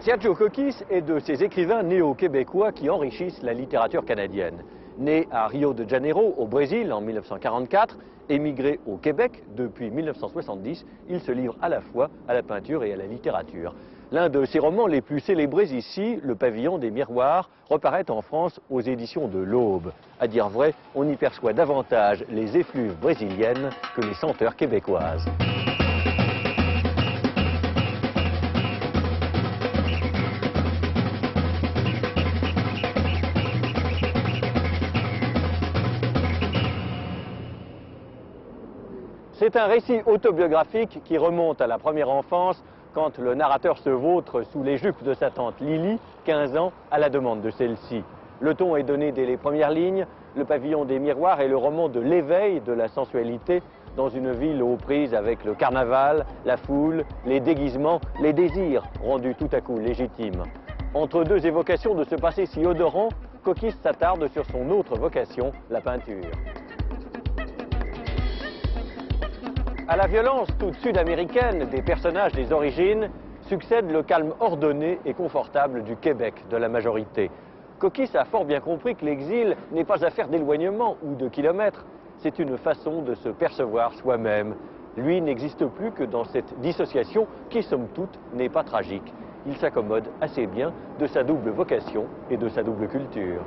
Sergio Coquis est de ces écrivains néo-québécois qui enrichissent la littérature canadienne. Né à Rio de Janeiro, au Brésil, en 1944, émigré au Québec depuis 1970, il se livre à la fois à la peinture et à la littérature. L'un de ses romans les plus célébrés ici, Le Pavillon des Miroirs, reparaît en France aux éditions de l'Aube. À dire vrai, on y perçoit davantage les effluves brésiliennes que les senteurs québécoises. C'est un récit autobiographique qui remonte à la première enfance, quand le narrateur se vautre sous les jupes de sa tante Lily, 15 ans, à la demande de celle-ci. Le ton est donné dès les premières lignes. Le Pavillon des Miroirs est le roman de l'éveil de la sensualité dans une ville aux prises avec le carnaval, la foule, les déguisements, les désirs rendus tout à coup légitimes. Entre deux évocations de ce passé si odorant, Coquis s'attarde sur son autre vocation, la peinture. À la violence toute sud-américaine des personnages des origines, succède le calme ordonné et confortable du Québec de la majorité. Coquis a fort bien compris que l'exil n'est pas affaire d'éloignement ou de kilomètres, c'est une façon de se percevoir soi-même. Lui n'existe plus que dans cette dissociation qui, somme toute, n'est pas tragique. Il s'accommode assez bien de sa double vocation et de sa double culture.